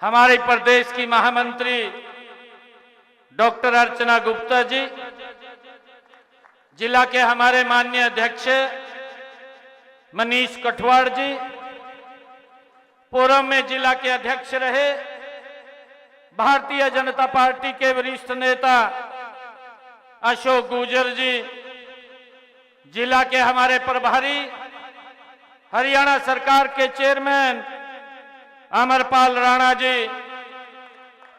हमारे प्रदेश की महामंत्री डॉक्टर अर्चना गुप्ता जी, जिला के हमारे माननीय अध्यक्ष मनीष कठवाड़ जी, पूर्व में जिला के अध्यक्ष रहे भारतीय जनता पार्टी के वरिष्ठ नेता अशोक गुर्जर जी, जिला के हमारे प्रभारी हरियाणा सरकार के चेयरमैन अमरपाल राणा जी,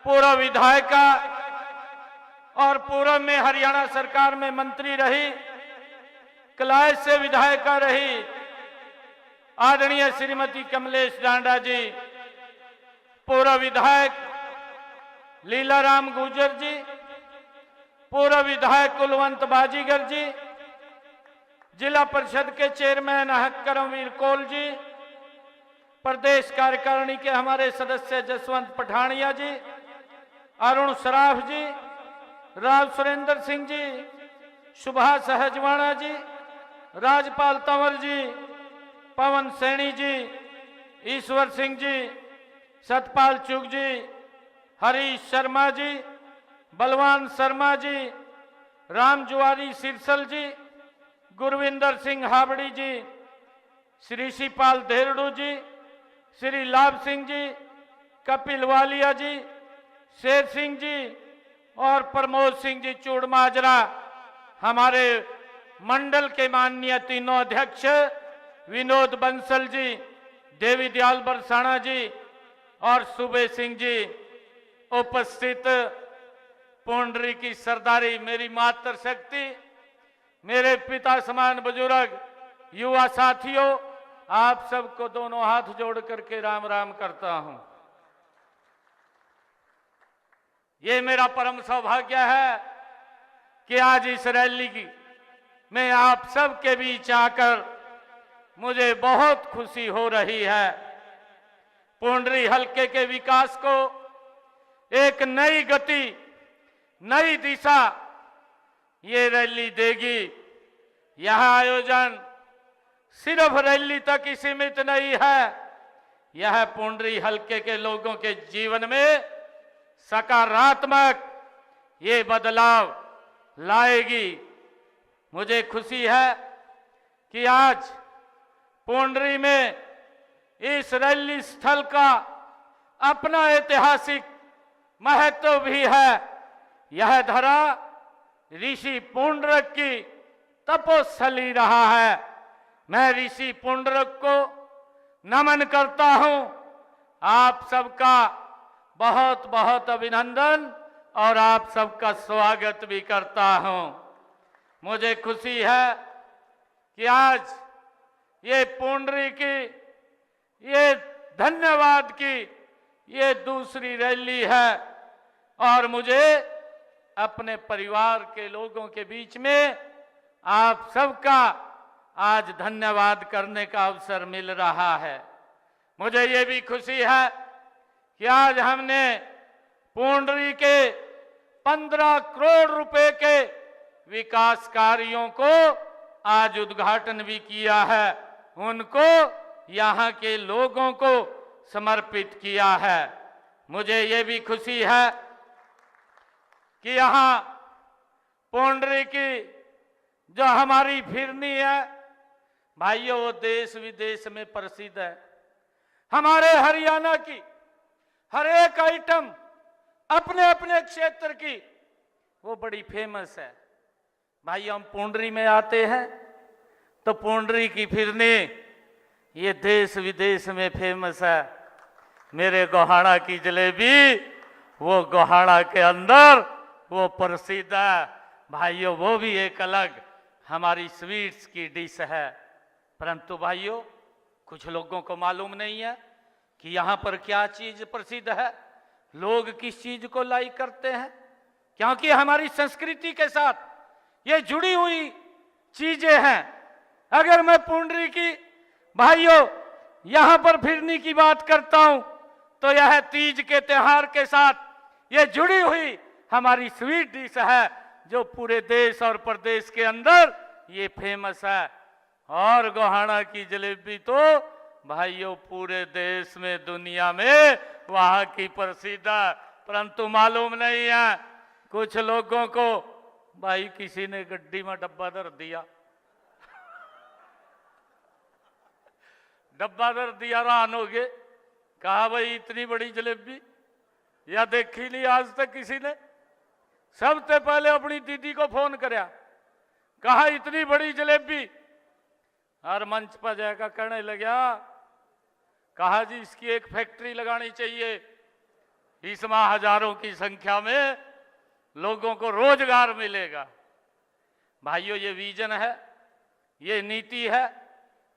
पूर्व विधायिका और पूर्व में हरियाणा सरकार में मंत्री रही, कलाय से विधायिका रही आदरणीय श्रीमती कमलेश डांडा जी, पूर्व विधायक लीलाराम गुर्जर जी, पूर्व विधायक कुलवंत बाजीगर जी, जिला परिषद के चेयरमैन करमवीर कौल जी, प्रदेश कार्यकारिणी के हमारे सदस्य जसवंत पठानिया जी, अरुण सराफ जी, राव सुरेंद्र सिंह जी, सुभाष हजवाणा जी, राजपाल तंवर जी, पवन सैनी जी, ईश्वर सिंह जी, सतपाल चुग जी, हरीश शर्मा जी, बलवान शर्मा जी, राम जुआरी सिरसल जी, गुरविंदर सिंह हावड़ी जी, श्री शिपाल धेरडू जी, श्री लाभ सिंह जी, कपिल वालिया जी, शेर सिंह जी और प्रमोद सिंह जी चूड़माजरा, हमारे मंडल के माननीय तीनों अध्यक्ष विनोद बंसल जी, देवी दयाल बरसाना जी और सुबे सिंह जी, उपस्थित पुंडरी की सरदारी, मेरी मातृशक्ति, मेरे पिता समान बुजुर्ग, युवा साथियों, आप सबको दोनों हाथ जोड़ करके राम राम करता हूं। ये मेरा परम सौभाग्य है कि आज इस रैली की मैं आप सबके बीच आकर मुझे बहुत खुशी हो रही है। पुंडरी हलके के विकास को एक नई गति, नई दिशा ये रैली देगी। यह आयोजन सिर्फ रैली तक ही सीमित नहीं है, यह पुंडरी हलके के लोगों के जीवन में सकारात्मक ये बदलाव लाएगी। मुझे खुशी है कि आज पुंडरी में इस रैली स्थल का अपना ऐतिहासिक महत्व भी है। यह धरा ऋषि पुंडरक की तपोस्थली रहा है। मैं ऋषि पुंडरक को नमन करता हूं। आप सबका बहुत बहुत अभिनंदन और आप सबका स्वागत भी करता हूं। मुझे खुशी है कि आज ये पुंडरी की, ये धन्यवाद की ये दूसरी रैली है और मुझे अपने परिवार के लोगों के बीच में आप सबका आज धन्यवाद करने का अवसर मिल रहा है। मुझे ये भी खुशी है कि आज हमने पुंडरी के 15 करोड़ रुपए के विकास कार्यों को आज उद्घाटन भी किया है, उनको यहाँ के लोगों को समर्पित किया है। मुझे ये भी खुशी है कि यहाँ पुंडरी की जो हमारी फिरनी है, भाइयों, वो देश विदेश में प्रसिद्ध है। हमारे हरियाणा की हर एक आइटम अपने अपने क्षेत्र की वो बड़ी फेमस है। भाइयों, हम पुंडरी में आते हैं तो पुंडरी की फिरनी ये देश विदेश में फेमस है। मेरे गोहाना की जलेबी वो गोहाना के अंदर वो प्रसिद्ध है। भाइयों, वो भी एक अलग हमारी स्वीट्स की डिश है। परंतु भाइयों, कुछ लोगों को मालूम नहीं है कि यहाँ पर क्या चीज प्रसिद्ध है, लोग किस चीज को लाइक करते हैं, क्योंकि हमारी संस्कृति के साथ ये जुड़ी हुई चीजें हैं। अगर मैं पुंडरी की भाइयों यहाँ पर फिरनी की बात करता हूं तो यह तीज के त्योहार के साथ ये जुड़ी हुई हमारी स्वीट डिश है, जो पूरे देश और प्रदेश के अंदर ये फेमस है। और गोहाना की जलेबी तो भाइयों पूरे देश में दुनिया में वहां की प्रसिद्ध है, परंतु मालूम नहीं है कुछ लोगों को। भाई किसी ने गड्डी में डब्बा धर दिया, डब्बा धर दिया, हैरान हो गए, कहा भाई इतनी बड़ी जलेबी या देखी नहीं आज तक किसी ने। सबसे पहले अपनी दीदी को फोन करया, कहा इतनी बड़ी जलेबी, और मंच पर जाकर कहने लगा, कहा जी इसकी एक फैक्ट्री लगानी चाहिए, इसमें हजारों की संख्या में लोगों को रोजगार मिलेगा। भाइयों ये विजन है, ये नीति है,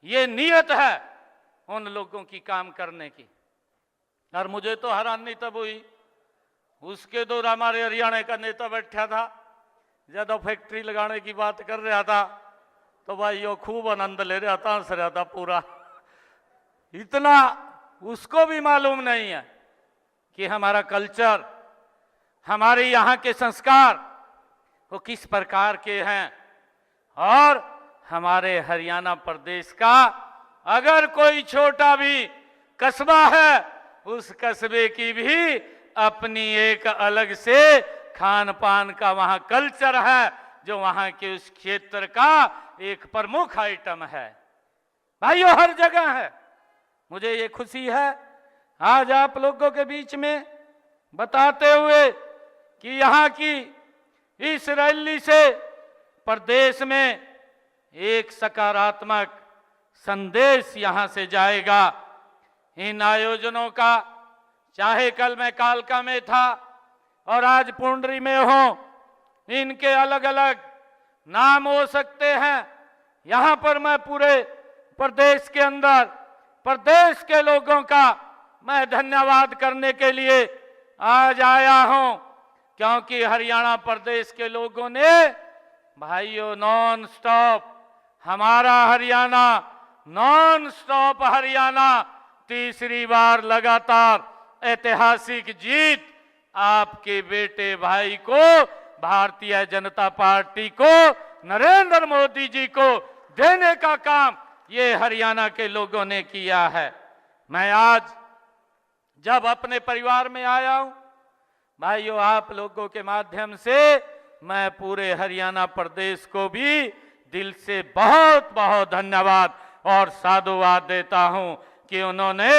ये नियत है उन लोगों की काम करने की। और मुझे तो हैरानी तब हुई, उसके दौर हमारे हरियाणा का नेता बैठा था, ज्यादा फैक्ट्री लगाने की बात कर रहा था, तो भाइयों खूब आनंद ले रहा था, हंस रहा था पूरा। इतना उसको भी मालूम नहीं है कि हमारा कल्चर, हमारे यहाँ के संस्कार वो किस प्रकार के हैं। और हमारे हरियाणा प्रदेश का अगर कोई छोटा भी कस्बा है, उस कस्बे की भी अपनी एक अलग से खान पान का वहां कल्चर है, जो वहां के उस क्षेत्र का एक प्रमुख आइटम है। भाइयों हर जगह है। मुझे ये खुशी है आज आप लोगों के बीच में बताते हुए कि यहाँ की इस रैली से प्रदेश में एक सकारात्मक संदेश यहाँ से जाएगा। इन आयोजनों का, चाहे कल मैं कालका में था और आज पुंडरी में हूं, इनके अलग अलग नाम हो सकते हैं। यहाँ पर मैं पूरे प्रदेश के अंदर प्रदेश के लोगों का मैं धन्यवाद करने के लिए आज आया हूं, क्योंकि हरियाणा प्रदेश के लोगों ने भाइयों नॉन स्टॉप हमारा हरियाणा, नॉन स्टॉप हरियाणा, तीसरी बार लगातार ऐतिहासिक जीत आपके बेटे भाई को, भारतीय जनता पार्टी को, नरेंद्र मोदी जी को देने का काम ये हरियाणा के लोगों ने किया है। मैं आज जब अपने परिवार में आया हूं, भाइयों आप लोगों के माध्यम से मैं पूरे हरियाणा प्रदेश को भी दिल से बहुत बहुत धन्यवाद और साधुवाद देता हूं कि उन्होंने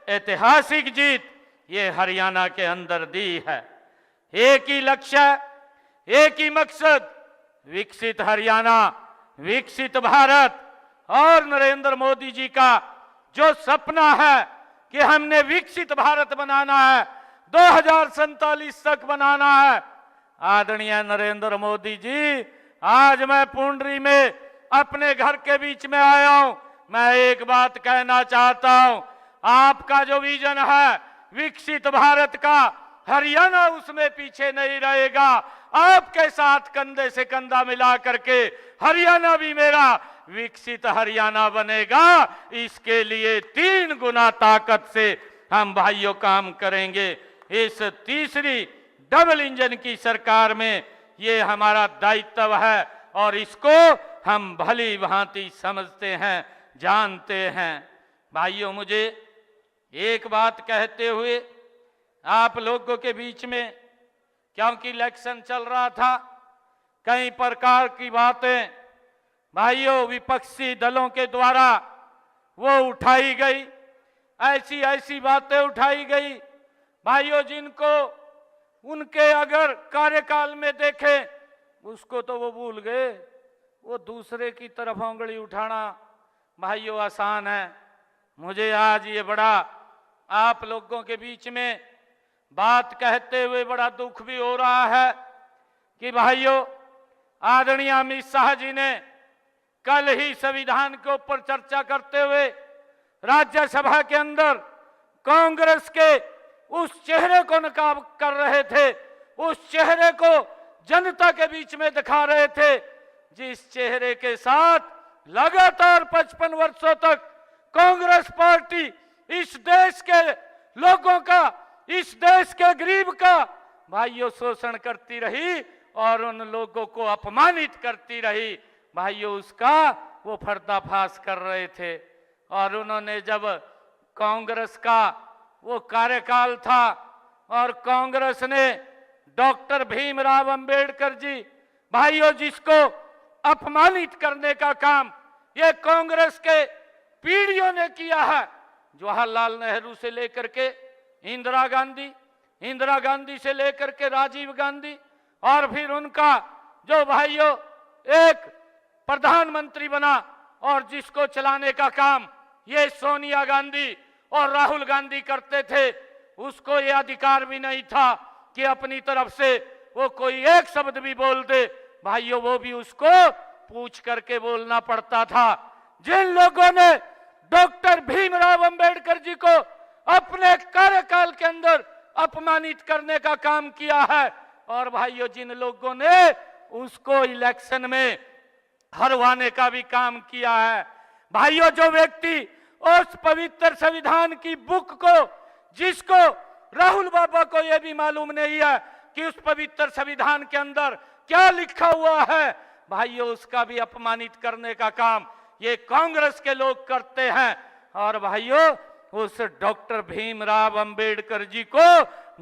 ऐतिहासिक जीत ये हरियाणा के अंदर दी है। एक ही लक्ष्य, एक ही मकसद, विकसित हरियाणा, विकसित भारत। और नरेंद्र मोदी जी का जो सपना है कि हमने विकसित भारत बनाना है, 2047 तक बनाना है। आदरणीय नरेंद्र मोदी जी, आज मैं पुंडरी में अपने घर के बीच में आया हूं। मैं एक बात कहना चाहता हूं, आपका जो विजन है विकसित भारत का, हरियाणा उसमें पीछे नहीं रहेगा। आपके साथ कंधे से कंधा मिला करके हरियाणा भी मेरा विकसित हरियाणा बनेगा। इसके लिए 3 गुना ताकत से हम भाइयों काम करेंगे। इस तीसरी डबल इंजन की सरकार में ये हमारा दायित्व है और इसको हम भली भांति समझते हैं, जानते हैं। भाइयों मुझे एक बात कहते हुए आप लोगों के बीच में, क्योंकि इलेक्शन चल रहा था, कई प्रकार की बातें भाइयों विपक्षी दलों के द्वारा वो उठाई गई, ऐसी ऐसी बातें उठाई गई भाइयों जिनको उनके अगर कार्यकाल में देखें उसको तो वो भूल गए। वो दूसरे की तरफ उंगली उठाना भाइयों आसान है। मुझे आज ये बड़ा आप लोगों के बीच में बात कहते हुए बड़ा दुख भी हो रहा है कि भाइयों आदरणीय अमित शाह जी ने कल ही संविधान के ऊपर चर्चा करते हुए राज्यसभा के अंदर कांग्रेस के उस चेहरे को नकाब कर रहे थे, उस चेहरे को जनता के बीच में दिखा रहे थे, जिस चेहरे के साथ लगातार 55 वर्षों तक कांग्रेस पार्टी इस देश के लोगों का, इस देश के गरीब का भाइयों शोषण करती रही और उन लोगों को अपमानित करती रही। भाइयों उसका वो पर्दाफाश कर रहे थे और उन्होंने जब कांग्रेस का वो कार्यकाल था और कांग्रेस ने डॉक्टर भीमराव अंबेडकर जी भाइयों जिसको अपमानित करने का काम ये कांग्रेस के पीढ़ियों ने किया है, जवाहरलाल नेहरू से लेकर के इंदिरा गांधी से लेकर के राजीव गांधी और फिर उनका जो भाइयों एक प्रधानमंत्री बना और जिसको चलाने का काम ये सोनिया गांधी और राहुल गांधी करते थे, उसको ये अधिकार भी नहीं था कि अपनी तरफ से वो कोई एक शब्द भी बोल दे भाइयों, वो भी उसको पूछ करके बोलना पड़ता था। जिन लोगों ने डॉक्टर भीमराव अंबेडकर जी को अपने कार्यकाल के अंदर अपमानित करने का काम किया है और भाइयों जिन लोगों ने उसको इलेक्शन में हरवाने का भी काम किया है, भाइयों जो व्यक्ति उस पवित्र संविधान की बुक को जिसको राहुल बाबा को यह भी मालूम नहीं है कि उस पवित्र संविधान के अंदर क्या लिखा हुआ है, भाइयों उसका भी अपमानित करने का काम ये कांग्रेस के लोग करते हैं। और भाइयों उस डॉक्टर भीमराव अंबेडकर जी को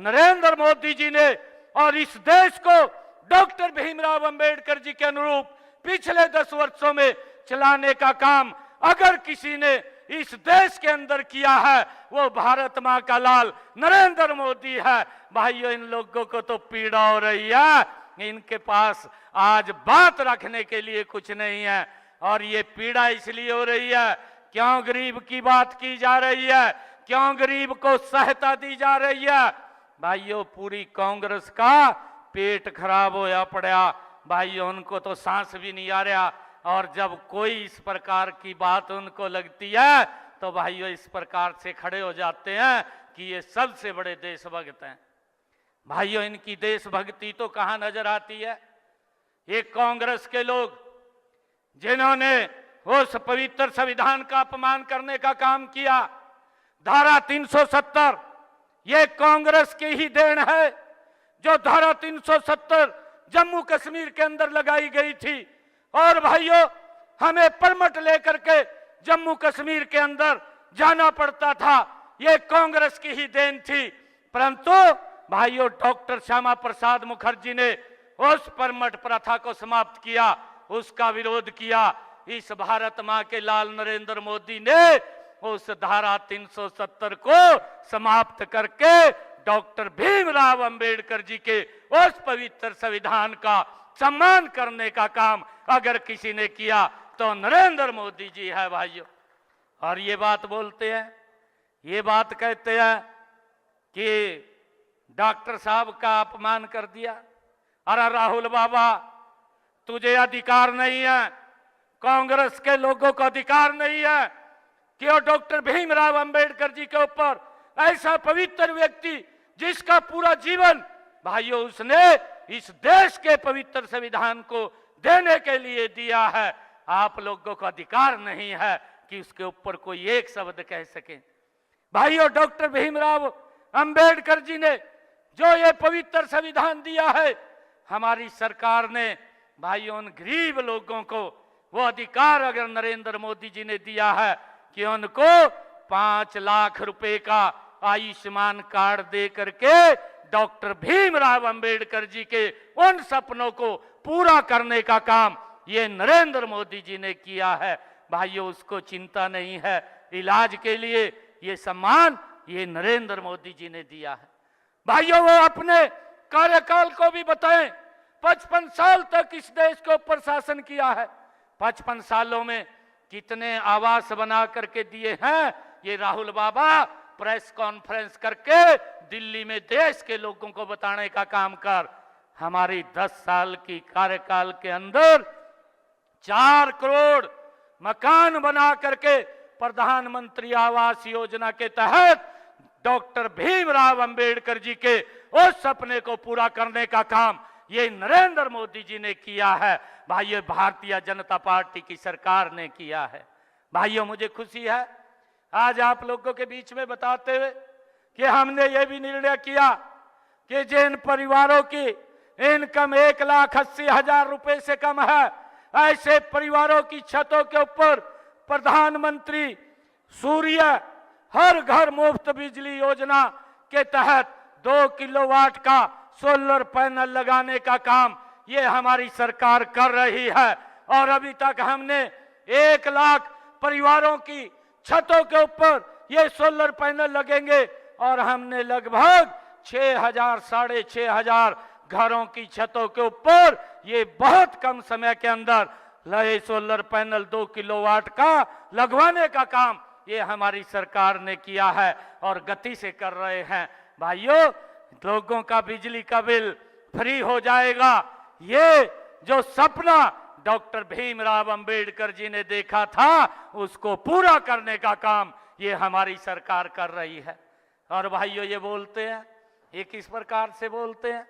नरेंद्र मोदी जी ने और इस देश को डॉक्टर भीमराव अंबेडकर जी के अनुरूप पिछले 10 वर्षों में चलाने का काम अगर किसी ने इस देश के अंदर किया है वो भारत मां का लाल नरेंद्र मोदी है। भाइयों इन लोगों को तो पीड़ा हो रही है, इनके पास आज बात रखने के लिए कुछ नहीं है और ये पीड़ा इसलिए हो रही है क्यों गरीब की बात की जा रही है, क्यों गरीब को सहायता दी जा रही है। भाइयों पूरी कांग्रेस का पेट खराब होया पड़ा, भाइयों उनको तो सांस भी नहीं आ रहा और जब कोई इस प्रकार की बात उनको लगती है तो भाइयों इस प्रकार से खड़े हो जाते हैं कि ये सबसे बड़े देशभक्त हैं। भाइयों इनकी देशभक्ति तो कहां नजर आती है। ये कांग्रेस के लोग जिन्होंने उस पवित्र संविधान का अपमान करने का काम किया, धारा 370 ये कांग्रेस की ही देन है। जो धारा 370 जम्मू कश्मीर के अंदर लगाई गई थी और भाइयों हमें परमिट लेकर के जम्मू कश्मीर के अंदर जाना पड़ता था, ये कांग्रेस की ही देन थी। परंतु भाइयों डॉक्टर श्यामा प्रसाद मुखर्जी ने उस परमिट प्रथा को समाप्त किया, उसका विरोध किया। इस भारत मां के लाल नरेंद्र मोदी ने उस धारा 370 को समाप्त करके डॉक्टर भीमराव अंबेडकर जी के उस पवित्र संविधान का सम्मान करने का काम अगर किसी ने किया तो नरेंद्र मोदी जी है भाइयों। और ये बात बोलते हैं, ये बात कहते हैं कि डॉक्टर साहब का अपमान कर दिया। अरे राहुल बाबा तुझे अधिकार नहीं है, कांग्रेस के लोगों को अधिकार नहीं है कि वो डॉक्टर भीमराव अंबेडकर जी के ऊपर ऐसा पवित्र व्यक्ति जिसका पूरा जीवन भाइयों उसने इस देश के पवित्र संविधान को देने के लिए दिया है, आप लोगों को अधिकार नहीं है कि उसके ऊपर कोई एक शब्द कह सके। भाइयों डॉक्टर भीमराव अंबेडकर जी ने जो ये पवित्र संविधान दिया है, हमारी सरकार ने भाइयों उन गरीब लोगों को वो अधिकार अगर नरेंद्र मोदी जी ने दिया है कि उनको 5 लाख रुपए का आयुष्मान कार्ड दे करके डॉक्टर भीमराव अंबेडकर जी के उन सपनों को पूरा करने का काम ये नरेंद्र मोदी जी ने किया है। भाइयों उसको चिंता नहीं है, इलाज के लिए ये सम्मान ये नरेंद्र मोदी जी ने दिया है। भाइयों वो अपने कार्यकाल को भी बताएं, 55 साल तक इस देश के ऊपर शासन किया है, 55 सालों में कितने आवास बना करके दिए हैं ये राहुल बाबा प्रेस कॉन्फ्रेंस करके दिल्ली में देश के लोगों को बताने का काम कर। हमारी 10 साल की कार्यकाल के अंदर 4 करोड़ मकान बना करके प्रधानमंत्री आवास योजना के तहत डॉक्टर भीमराव अंबेडकर जी के उस सपने को पूरा करने का काम ये नरेंद्र मोदी जी ने किया है। भाइयों भारतीय जनता पार्टी की सरकार ने किया है। भाइयों मुझे खुशी है आज आप लोगों के बीच में बताते हुए कि हमने ये भी निर्णय किया कि जिन परिवारों की इनकम 1,80,000 रुपए से कम है, ऐसे परिवारों की छतों के ऊपर प्रधानमंत्री सूर्य हर घर मुफ्त बिजली योजना के तहत 2 किलोवाट का सोलर पैनल लगाने का काम ये हमारी सरकार कर रही है। और अभी तक हमने 1 लाख परिवारों की छतों के ऊपर ये सोलर पैनल लगेंगे और हमने लगभग 6,000 साढ़े 6,000 घरों की छतों के ऊपर ये बहुत कम समय के अंदर लगे सोलर पैनल 2 किलोवाट का लगवाने का काम ये हमारी सरकार ने किया है और गति से कर रहे हैं। भाइयों, लोगों का बिजली का बिल फ्री हो जाएगा। ये जो सपना डॉक्टर भीमराव अंबेडकर जी ने देखा था उसको पूरा करने का काम ये हमारी सरकार कर रही है। और भाइयों, ये बोलते हैं, ये किस प्रकार से बोलते हैं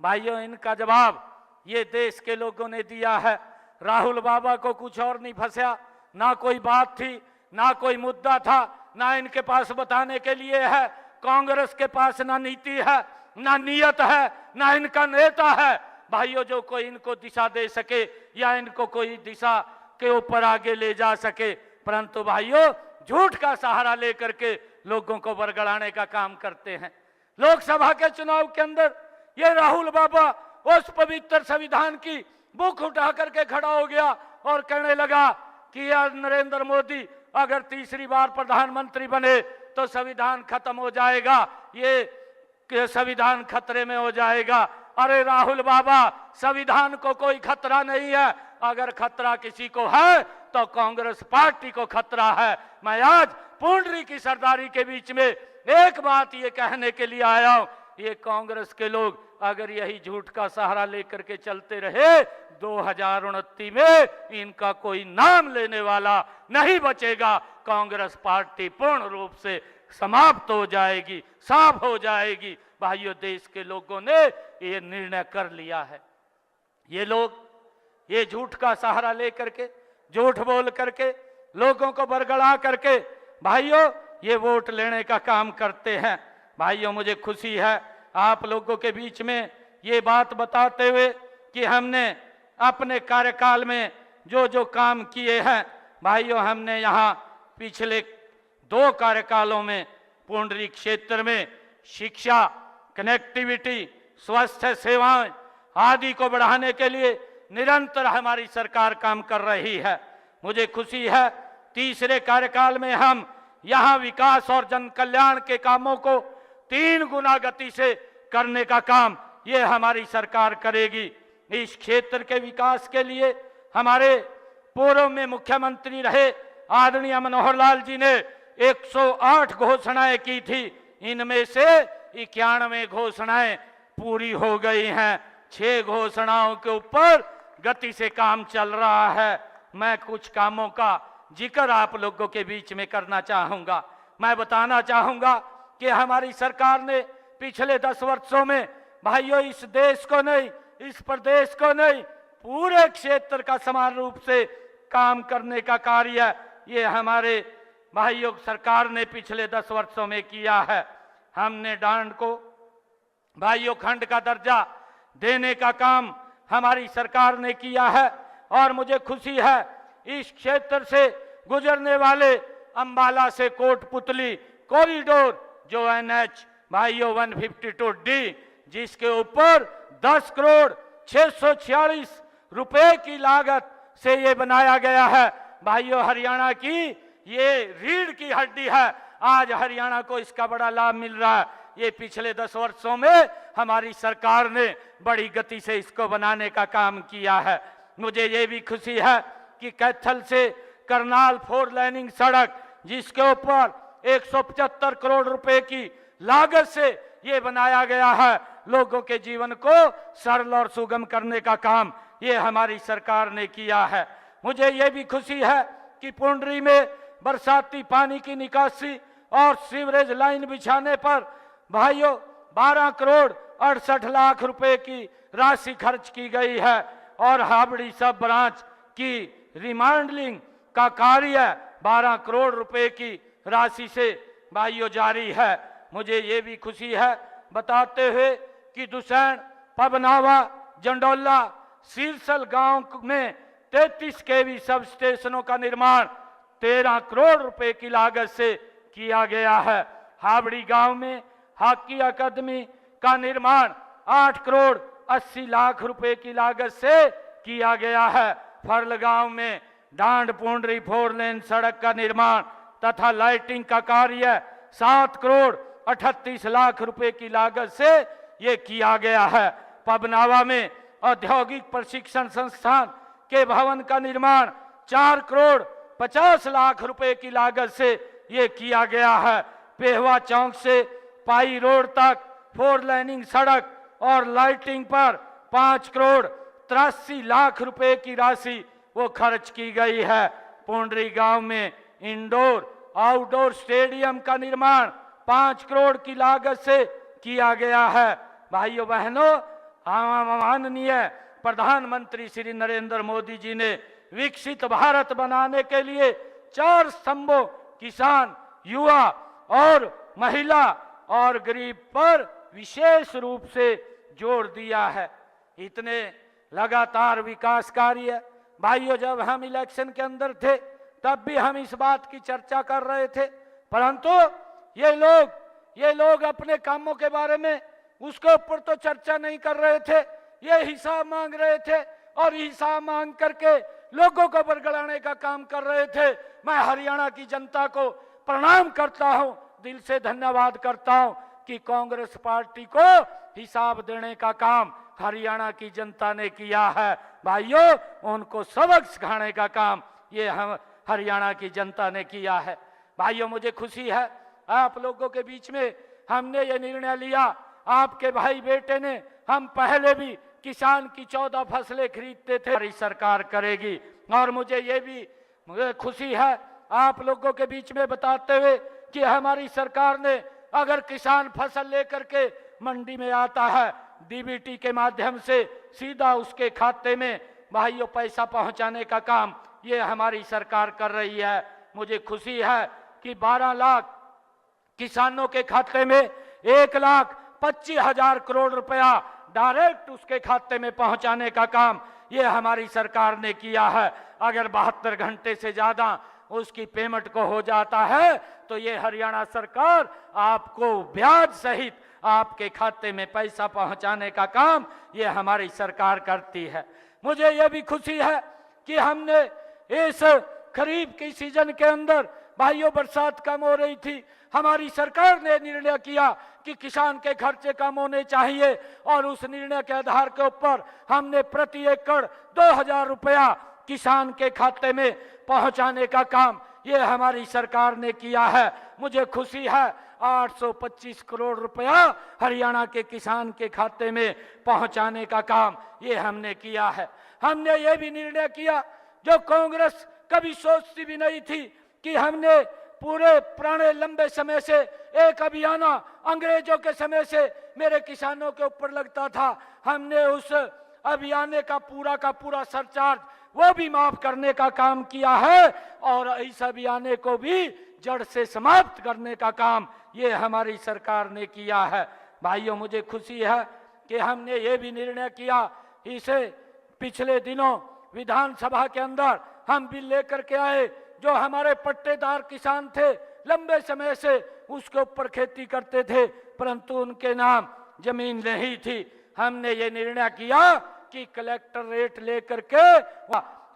भाइयों, इनका जवाब ये देश के लोगों ने दिया है। राहुल बाबा को कुछ और नहीं फंसा, ना कोई बात थी, ना कोई मुद्दा था, ना इनके पास बताने के लिए है। कांग्रेस के पास ना नीति है, ना नियत है, ना इनका नेता है भाइयों जो कोई इनको दिशा दे सके या इनको कोई दिशा के ऊपर आगे ले जा सके। परंतु भाइयों, झूठ का सहारा लेकर के लोगों को बरगड़ाने का काम करते हैं। लोकसभा के चुनाव के अंदर ये राहुल बाबा उस पवित्र संविधान की बुक उठा करके खड़ा हो गया और कहने लगा कि यार नरेंद्र मोदी अगर तीसरी बार प्रधानमंत्री बने तो संविधान खत्म हो जाएगा, ये संविधान खतरे में हो जाएगा। अरे राहुल बाबा, संविधान को कोई खतरा नहीं है, अगर खतरा किसी को है तो कांग्रेस पार्टी को खतरा है। मैं आज पुंडरी की सरदारी के बीच में एक बात ये कहने के लिए आया हूं, ये कांग्रेस के लोग अगर यही झूठ का सहारा लेकर के चलते रहे 2029 में इनका कोई नाम लेने वाला नहीं बचेगा। कांग्रेस पार्टी पूर्ण रूप से समाप्त हो जाएगी, साफ हो जाएगी। भाइयों, देश के लोगों ने ये निर्णय कर लिया है। ये लोग ये झूठ का सहारा लेकर के, झूठ बोल करके, लोगों को बरगड़ा करके भाइयों ये वोट लेने का काम करते हैं। भाइयों, मुझे खुशी है आप लोगों के बीच में ये बात बताते हुए कि हमने अपने कार्यकाल में जो जो काम किए हैं भाइयों, हमने यहाँ पिछले 2 कार्यकालों में पुंडरी क्षेत्र में शिक्षा, कनेक्टिविटी, स्वास्थ्य सेवाएं आदि को बढ़ाने के लिए निरंतर हमारी सरकार काम कर रही है। मुझे खुशी है तीसरे कार्यकाल में हम यहाँ विकास और जन कल्याण के कामों को 3 गुना गति से करने का काम ये हमारी सरकार करेगी। इस क्षेत्र के विकास के लिए हमारे पूर्व में मुख्यमंत्री रहे आदरणीय मनोहर लाल जी ने 108 घोषणाएं की थी, इनमें से 91 घोषणाएं पूरी हो गई हैं। 6 घोषणाओं के ऊपर गति से काम चल रहा है। मैं कुछ कामों का जिक्र आप लोगों के बीच में करना चाहूंगा। मैं बताना चाहूंगा कि हमारी सरकार ने पिछले 10 वर्षों में भाइयों इस देश को नहीं, इस प्रदेश को नहीं, पूरे क्षेत्र का समान रूप से काम करने का कार्य ये हमारे भाइयों सरकार ने पिछले 10 वर्षों में किया है। हमने डांड को भाइयों खंड का दर्जा देने का काम हमारी सरकार ने किया है और मुझे खुशी है इस क्षेत्र से गुजरने वाले अंबाला से कोटपुतली कॉरिडोर जो NH भाइयों 152D जिसके ऊपर 10 करोड़ 646 रुपए की लागत से ये बनाया गया है। भाइयों, हरियाणा की ये रीढ़ की हड्डी है, आज हरियाणा को इसका बड़ा लाभ मिल रहा है। ये पिछले 10 वर्षों में हमारी सरकार ने बड़ी गति से इसको बनाने का काम किया है। मुझे ये भी खुशी है कि कैथल से करनाल 4 लाइनिंग सड़क जिसके ऊपर 175 करोड़ रुपए की लागत से ये बनाया गया है, लोगों के जीवन को सरल और सुगम करने का काम ये हमारी सरकार ने किया है। मुझे ये भी खुशी है कि पुंडरी में बरसाती पानी की निकासी और सीवरेज लाइन बिछाने पर भाइयों 12 करोड़ 68 लाख रुपए की राशि खर्च की गई है और हाबड़ी सब ब्रांच की रिमॉडलिंग का कार्य 12 करोड़ रुपए की राशि से भाइयों जारी है। मुझे ये भी खुशी है बताते हुए कि दुसैन, पबनावा, जंडोला, सिरसल गांव में 33 kV सब स्टेशनों का निर्माण 13 करोड़ रुपए की लागत से किया गया है। हावड़ी गांव में हॉकी अकादमी का निर्माण 8 करोड़ 80 लाख रुपए की लागत से किया गया है। फर्ल गांव में डांड पुंडरी 4 लेन सड़क का निर्माण तथा लाइटिंग का कार्य 7 करोड़ 38 लाख रुपए की लागत से ये किया गया है। पबनावा में औद्योगिक प्रशिक्षण संस्थान के भवन का निर्माण 4 करोड़ 50 लाख रुपए की लागत से ये किया गया है। पेहवा चौक से पाई रोड तक 4 लेनिंग सड़क और लाइटिंग पर 5 करोड़ 83 लाख रुपए की राशि वो खर्च की गई है। पुंडरी गांव में इंडोर आउटडोर स्टेडियम का निर्माण 5 करोड़ की लागत से किया गया है। भाइयों बहनों, माननीय प्रधानमंत्री श्री नरेंद्र मोदी जी ने विकसित भारत बनाने के लिए 4 स्तंभों किसान, युवा और महिला और गरीब पर विशेष रूप से जोर दिया है। इतने लगातार विकास कार्य भाइयों, जब हम इलेक्शन के अंदर थे तब भी हम इस बात की चर्चा कर रहे थे, परंतु ये लोग अपने कामों के बारे में उसके ऊपर तो चर्चा नहीं कर रहे थे, ये हिसाब मांग रहे थे और हिसाब मांग करके लोगों को बरगलाने का काम कर रहे थे। मैं हरियाणा की जनता को प्रणाम करता हूं, दिल से धन्यवाद करता हूं कि कांग्रेस पार्टी को हिसाब देने का काम हरियाणा की जनता ने किया है। भाइयों, उनको सबक सिखाने का काम ये हम हरियाणा की जनता ने किया है। भाइयों, मुझे खुशी है आप लोगों के बीच में हमने ये निर्णय लिया, आपके भाई बेटे ने, हम पहले भी किसान की 14 फसलें खरीदते थे, हमारी सरकार करेगी। और मुझे खुशी है आप लोगों के बीच में बताते हुए कि हमारी सरकार ने अगर किसान फसल लेकर के मंडी में आता है, डीबीटी के माध्यम से सीधा उसके खाते में भाइयों पैसा पहुंचाने का काम ये हमारी सरकार कर रही है। मुझे खुशी है कि 12 लाख किसानों के खाते में 1,25,000 करोड़ रुपया डायरेक्ट उसके खाते में पहुंचाने का काम ये हमारी सरकार ने किया है। अगर 72 घंटे से ज्यादा उसकी पेमेंट को हो जाता है तो ये हरियाणा सरकार आपको ब्याज सहित आपके खाते में पैसा पहुंचाने का काम ये हमारी सरकार करती है। मुझे ये भी खुशी है कि हमने इस खरीफ की सीजन के अंदर भाइयों बरसात कम हो रही थी, हमारी सरकार ने निर्णय किया कि किसान के खर्चे कम होने चाहिए और उस निर्णय के आधार के ऊपर हमने प्रति एकड़ 2,000 रुपया किसान के खाते में पहुंचाने का काम ये हमारी सरकार ने किया है। मुझे खुशी है 825 करोड़ रुपया हरियाणा के किसान के खाते में पहुंचाने का काम ये हमने किया है। हमने ये भी निर्णय किया जो कांग्रेस कभी सोचती भी नहीं थी कि हमने पूरे पुराने लंबे समय से एक अभियान अंग्रेजों के समय से मेरे किसानों के ऊपर लगता था, हमने उस अभियान का पूरा सरचार्ज वो भी माफ करने का काम किया है और इस अभियान को भी जड़ से समाप्त करने का काम ये हमारी सरकार ने किया है। भाइयों, मुझे खुशी है कि हमने ये भी निर्णय किया, इसे पिछले दिनों विधानसभा के अंदर हम बिल लेकर के आए, जो हमारे पट्टेदार किसान थे लंबे समय से उसके ऊपर खेती करते थे परंतु उनके नाम जमीन नहीं थी। हमने ये निर्णय किया कि कलेक्टर रेट लेकर के,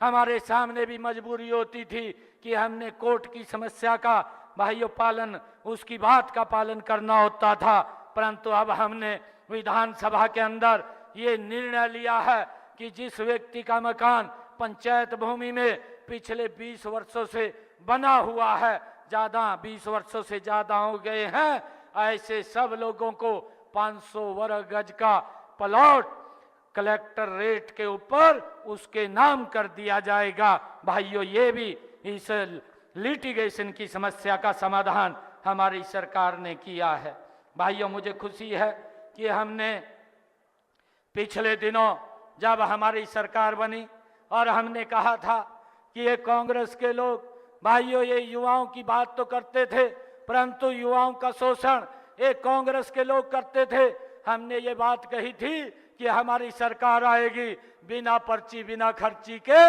हमारे सामने भी मजबूरी होती थी कि हमने कोर्ट की समस्या का भाइयों पालन, उसकी बात का पालन करना होता था, परंतु अब हमने विधानसभा के अंदर ये निर्णय लिया है कि जिस व्यक्ति का मकान पंचायत भूमि में पिछले 20 वर्षों से बना हुआ है, 20 वर्षों से ज्यादा हो गए हैं, ऐसे सब लोगों को 500 वर्ग गज का प्लॉट कलेक्टर रेट के ऊपर उसके नाम कर दिया जाएगा। भाइयों, ये भी इस लिटिगेशन की समस्या का समाधान हमारी सरकार ने किया है। भाइयों, मुझे खुशी है कि हमने पिछले दिनों जब हमारी सरकार बनी और हमने कहा था कि ये कांग्रेस के लोग भाइयों ये युवाओं की बात तो करते थे परंतु युवाओं का शोषण ये कांग्रेस के लोग करते थे। हमने ये बात कही थी कि हमारी सरकार आएगी, बिना पर्ची बिना खर्ची के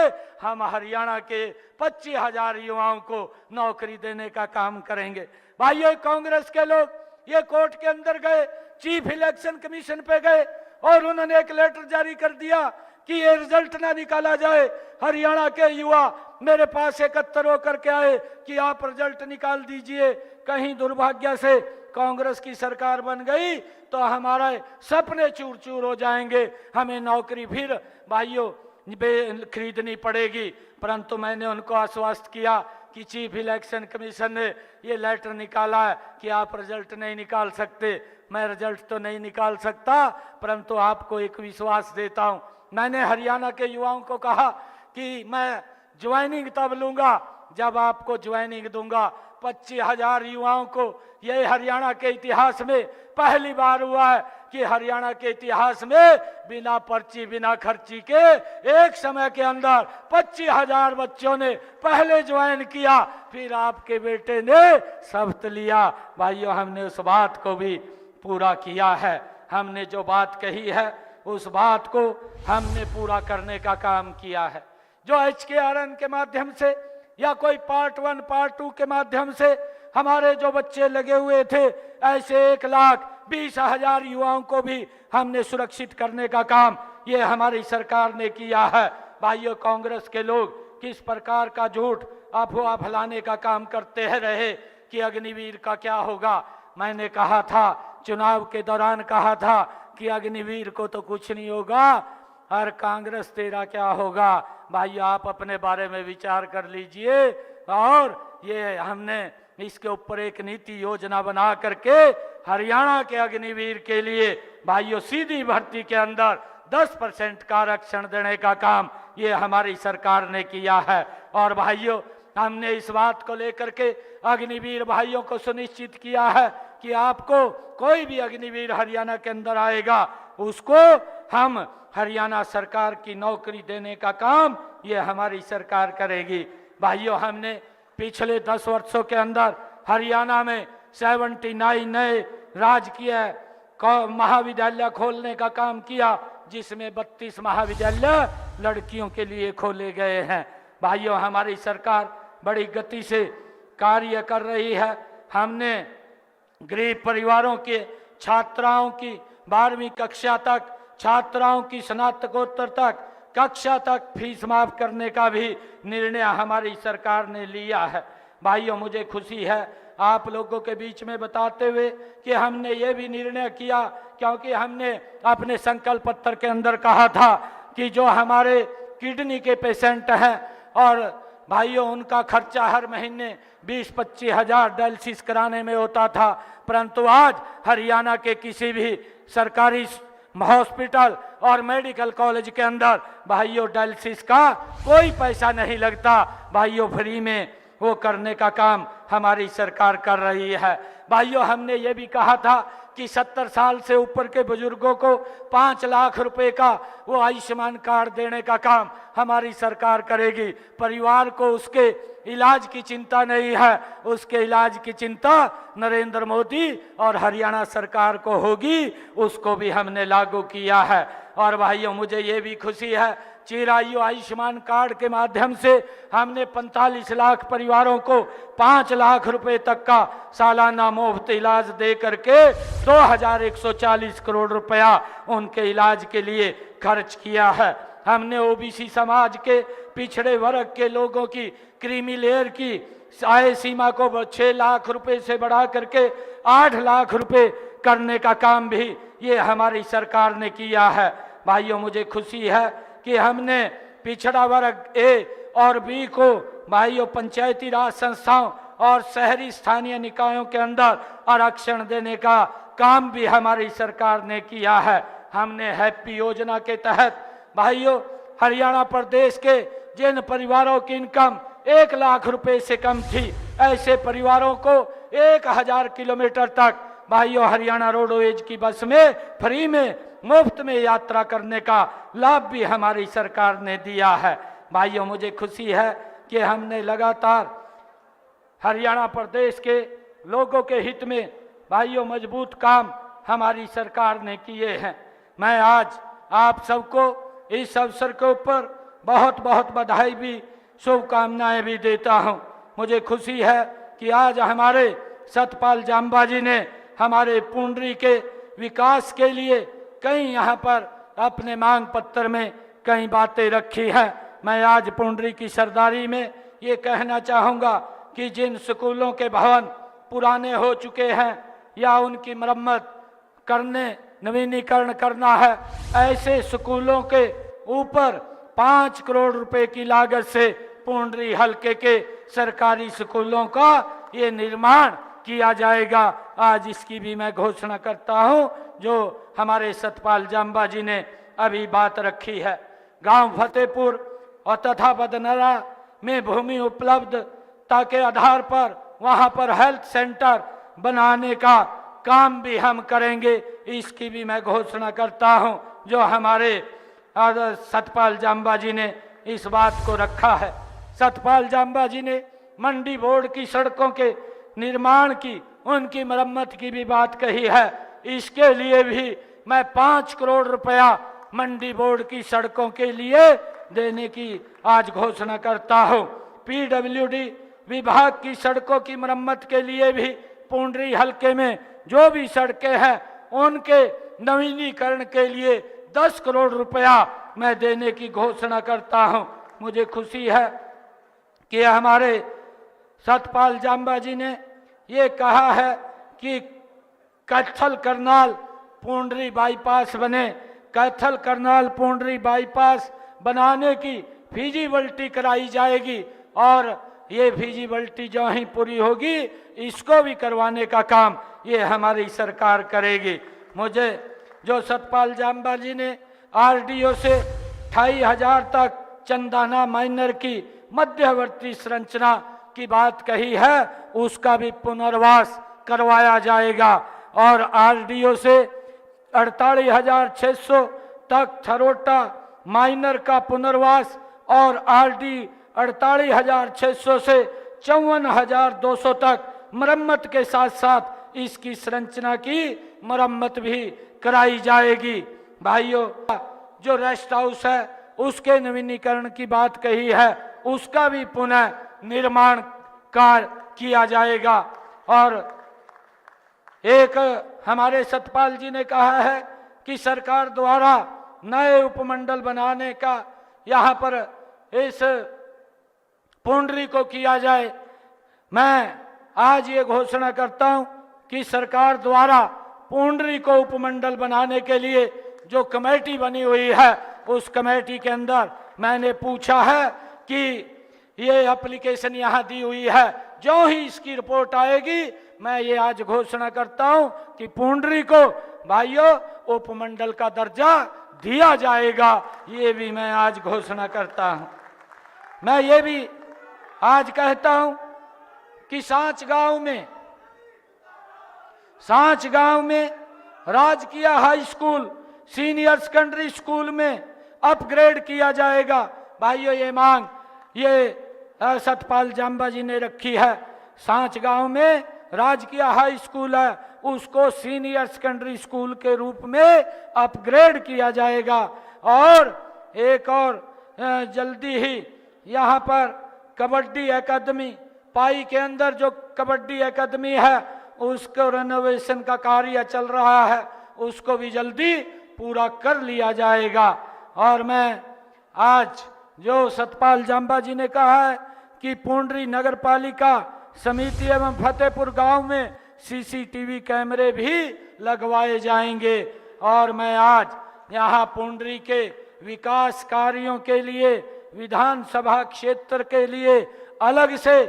हम हरियाणा के 25,000 युवाओं को नौकरी देने का काम करेंगे। भाइयों, कांग्रेस के लोग ये कोर्ट के अंदर गए, चीफ इलेक्शन कमीशन पे गए और उन्होंने एक लेटर जारी कर दिया कि ये रिजल्ट ना निकाला जाए। हरियाणा के युवा मेरे पास एकत्र होकर के आए कि आप रिजल्ट निकाल दीजिए। कहीं दुर्भाग्य से कांग्रेस की सरकार बन गई तो हमारे सपने चूर चूर हो जाएंगे, हमें नौकरी फिर भाइयों खरीदनी पड़ेगी। परंतु मैंने उनको आश्वस्त किया कि चीफ इलेक्शन कमीशन ने ये लेटर निकाला है कि आप रिजल्ट नहीं निकाल सकते। मैं रिजल्ट तो नहीं निकाल सकता, परंतु आपको एक विश्वास देता हूं। मैंने हरियाणा के युवाओं को कहा कि मैं ज्वाइनिंग तब लूंगा जब आपको ज्वाइनिंग दूंगा। 25,000 युवाओं को, ये हरियाणा के इतिहास में पहली बार हुआ है कि हरियाणा के इतिहास में बिना पर्ची बिना खर्ची के एक समय के अंदर 25,000 बच्चों ने पहले ज्वाइन किया, फिर आपके बेटे ने शपथ लिया। भाइयों, हमने उस बात को भी पूरा किया है। हमने जो बात कही है उस बात को हमने पूरा करने का काम किया है। जो HKRN के माध्यम से या कोई पार्ट 1 पार्ट 2 के माध्यम से हमारे जो बच्चे लगे हुए थे, ऐसे 1,20,000 युवाओं को भी हमने सुरक्षित करने का काम ये हमारी सरकार ने किया है। भाइयों, कांग्रेस के लोग किस प्रकार का झूठ अफवाह फैलाने का काम करते रहे कि अग्निवीर का क्या होगा। मैंने कहा था, चुनाव के दौरान कहा था कि अग्निवीर को तो कुछ नहीं होगा, और कांग्रेस तेरा क्या होगा। भाई, आप अपने बारे में विचार कर लीजिए। और ये हमने इसके ऊपर एक नीति योजना बना करके हरियाणा के अग्निवीर के लिए भाइयों सीधी भर्ती के अंदर 10% का आरक्षण देने का काम ये हमारी सरकार ने किया है। और भाइयों, हमने इस बात को लेकर के अग्निवीर भाइयों को सुनिश्चित किया है कि आपको कोई भी अग्निवीर हरियाणा के अंदर आएगा उसको हम हरियाणा सरकार की नौकरी देने का काम ये हमारी सरकार करेगी। भाइयों, हमने पिछले 10 वर्षों के अंदर हरियाणा में 79 नए राजकीय महाविद्यालय खोलने का काम किया, जिसमें 32 महाविद्यालय लड़कियों के लिए खोले गए हैं। भाइयों, हमारी सरकार बड़ी गति से कार्य कर रही है। हमने गरीब परिवारों के छात्राओं की 12वीं कक्षा तक, छात्राओं की स्नातकोत्तर तक कक्षा तक फीस माफ करने का भी निर्णय हमारी सरकार ने लिया है। भाइयों, मुझे खुशी है आप लोगों के बीच में बताते हुए कि हमने ये भी निर्णय किया, क्योंकि हमने अपने संकल्प पत्र के अंदर कहा था कि जो हमारे किडनी के पेशेंट हैं और भाइयों उनका खर्चा हर महीने 20-25 हजार डायलिसिस कराने में होता था, परंतु आज हरियाणा के किसी भी सरकारी हॉस्पिटल और मेडिकल कॉलेज के अंदर भाइयों डायलिसिस का कोई पैसा नहीं लगता। भाइयों, फ्री में वो करने का काम हमारी सरकार कर रही है। भाइयों, हमने ये भी कहा था कि 70 साल से ऊपर के बुजुर्गों को 5 लाख रुपए का वो आयुष्मान कार्ड देने का काम हमारी सरकार करेगी। परिवार को उसके इलाज की चिंता नहीं है, उसके इलाज की चिंता नरेंद्र मोदी और हरियाणा सरकार को होगी, उसको भी हमने लागू किया है। और भाइयों, मुझे ये भी खुशी है, चिरायु आयुष्मान कार्ड के माध्यम से हमने 45 लाख परिवारों को 5 लाख रुपए तक का सालाना मुफ्त इलाज दे करके 2140 करोड़ रुपया उनके इलाज के लिए खर्च किया है। हमने ओबीसी समाज के पिछड़े वर्ग के लोगों की क्रीमी लेयर की आय सीमा को 6 लाख रुपए से बढ़ा करके 8 लाख रुपए करने का काम भी ये हमारी सरकार ने किया है। भाइयों, मुझे खुशी है कि हमने पिछड़ा वर्ग ए और बी को भाइयों पंचायती राज संस्थाओं और शहरी स्थानीय निकायों के अंदर आरक्षण देने का काम भी हमारी सरकार ने किया है। हमने हैप्पी योजना के तहत भाइयों हरियाणा प्रदेश के जिन परिवारों की इनकम 1 लाख रुपए से कम थी, ऐसे परिवारों को 1000 किलोमीटर तक भाइयों हरियाणा रोडवेज की बस में फ्री में मुफ्त में यात्रा करने का लाभ भी हमारी सरकार ने दिया है। भाइयों, मुझे खुशी है कि हमने लगातार हरियाणा प्रदेश के लोगों के हित में भाइयों मजबूत काम हमारी सरकार ने किए हैं। मैं आज आप सबको इस अवसर के ऊपर बहुत बहुत बधाई भी, शुभकामनाएं भी देता हूं। मुझे खुशी है कि आज हमारे सतपाल जांबा जी ने हमारे पुंडरी के विकास के लिए कई यहाँ पर अपने मांग पत्र में कई बातें रखी हैं। मैं आज पुंडरी की सरदारी में ये कहना चाहूँगा कि जिन स्कूलों के भवन पुराने हो चुके हैं या उनकी मरम्मत करने, नवीनीकरण करना है, ऐसे स्कूलों के ऊपर 5 करोड़ रुपए की लागत से पुंडरी हलके के सरकारी स्कूलों का ये निर्माण किया जाएगा। आज इसकी भी मैं घोषणा करता हूं, जो हमारे सतपाल जांबा जी ने अभी बात रखी है। गांव फतेहपुर और तथा बदनरा में भूमि उपलब्धता के आधार पर वहां पर हेल्थ सेंटर बनाने का काम भी हम करेंगे, इसकी भी मैं घोषणा करता हूं, जो हमारे सतपाल जांबा जी ने इस बात को रखा है। सतपाल जांबा जी ने मंडी बोर्ड की सड़कों के निर्माण की, उनकी मरम्मत की भी बात कही है। इसके लिए भी मैं 5 करोड़ रुपया मंडी बोर्ड की सड़कों के लिए देने की आज घोषणा करता हूं। पीडब्ल्यूडी विभाग की सड़कों की मरम्मत के लिए भी पुंडरी हलके में जो भी सड़कें हैं उनके नवीनीकरण के लिए 10 करोड़ रुपया मैं देने की घोषणा करता हूं। मुझे खुशी है कि हमारे सतपाल जांबा जी ने ये कहा है कि कैथल करनाल पुंडरी बाईपास बने। कैथल करनाल पुंडरी बाईपास बनाने की फिजिबिलिटी कराई जाएगी और ये फिजिबिलिटी जो ही पूरी होगी इसको भी करवाने का काम ये हमारी सरकार करेगी। मुझे जो सतपाल जांबा जी ने आरडीओ से 25,000 तक चंदाना माइनर की मध्यवर्ती संरचना की बात कही है, उसका भी पुनर्वास करवाया जाएगा और आरडीओ से 48,600 तक थरोटा माइनर का पुनर्वास और आरडी 48,600 से 54,200 तक मरम्मत के साथ साथ इसकी संरचना की मरम्मत भी कराई जाएगी। भाइयों, जो रेस्ट हाउस है उसके नवीनीकरण की बात कही है, उसका भी पुनः निर्माण कार्य किया जाएगा। और एक हमारे सतपाल जी ने कहा है कि सरकार द्वारा नए उपमंडल बनाने का यहाँ पर इस पुंडरी को किया जाए। मैं आज ये घोषणा करता हूँ कि सरकार द्वारा पुंडरी को उपमंडल बनाने के लिए जो कमेटी बनी हुई है, उस कमेटी के अंदर मैंने पूछा है कि ये एप्लीकेशन यहाँ दी हुई है, जो ही इसकी रिपोर्ट आएगी मैं ये आज घोषणा करता हूँ कि पुंडरी को भाइयों उपमंडल का दर्जा दिया जाएगा। ये भी मैं आज घोषणा करता हूँ। मैं ये भी आज कहता हूँ कि सांच गांव में राजकीय high school senior secondary school में अपग्रेड किया जाएगा। भाइयों, ये मांग ये सतपाल जांबा जी ने रखी है। सांच गांव में राजकीय हाई स्कूल है, उसको सीनियर सेकेंडरी स्कूल के रूप में अपग्रेड किया जाएगा। और एक और जल्दी ही यहाँ पर कबड्डी एकेडमी, पाई के अंदर जो कबड्डी एकेडमी है उसको रेनोवेशन का कार्य चल रहा है, उसको भी जल्दी पूरा कर लिया जाएगा। और मैं आज जो सतपाल जांबा जी ने कहा है कि पुंडरी नगर पालिका समिति एवं फतेहपुर गांव में सीसीटीवी कैमरे भी लगवाए जाएंगे। और मैं आज यहाँ पुंडरी के विकास कार्यों के लिए विधानसभा क्षेत्र के लिए अलग से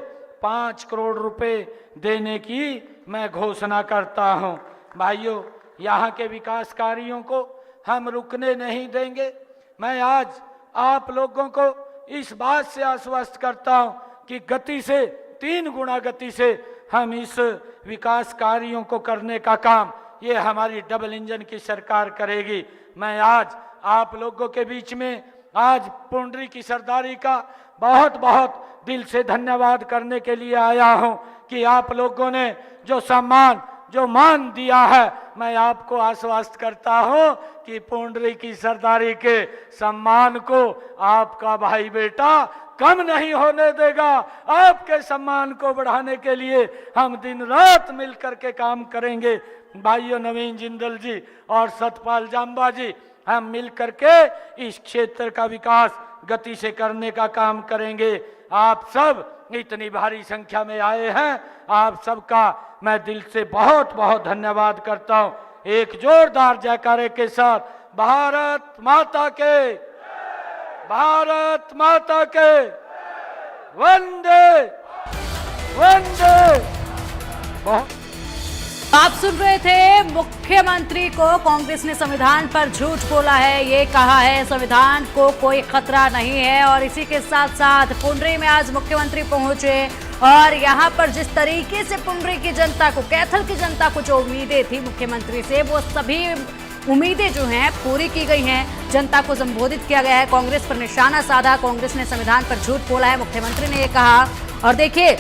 5 करोड़ रुपए देने की मैं घोषणा करता हूँ। भाइयों, यहाँ के विकास कार्यों को हम रुकने नहीं देंगे। मैं आज आप लोगों को इस बात से आश्वस्त करता हूँ कि गति से 3 गुना गति से हम इस विकास कार्यों को करने का काम ये हमारी डबल इंजन की सरकार करेगी। मैं आज आप लोगों के बीच में आज पुंडरी की सरदारी का बहुत बहुत दिल से धन्यवाद करने के लिए आया हूं कि आप लोगों ने जो सम्मान जो मान दिया है, मैं आपको आश्वस्त करता हूं कि पुंडरी की सरदारी के सम्मान को आपका भाई बेटा कम नहीं होने देगा। आपके सम्मान को बढ़ाने के लिए हम दिन रात मिलकर के काम करेंगे। भाइयों नवीन जिंदल जी और सतपाल जांबा जी, हम मिलकर के इस क्षेत्र का विकास गति से करने का काम करेंगे। आप सब इतनी भारी संख्या में आए हैं, आप सबका मैं दिल से बहुत बहुत धन्यवाद करता हूं। एक जोरदार जयकारे के साथ भारत माता के, भारत माता के, वंदे वंदे। बहुत आप सुन रहे थे मुख्यमंत्री को कांग्रेस ने संविधान पर झूठ बोला है, ये कहा है संविधान को कोई खतरा नहीं है। और इसी के साथ साथ पुंडरी में आज मुख्यमंत्री पहुंचे और यहां पर जिस तरीके से पुंडरी की जनता को, कैथल की जनता को जो उम्मीदें थी मुख्यमंत्री से, वो सभी उम्मीदें जो हैं पूरी की गई हैं। जनता को संबोधित किया गया है, कांग्रेस पर निशाना साधा, कांग्रेस ने संविधान पर झूठ बोला है, मुख्यमंत्री ने ये कहा। और देखिए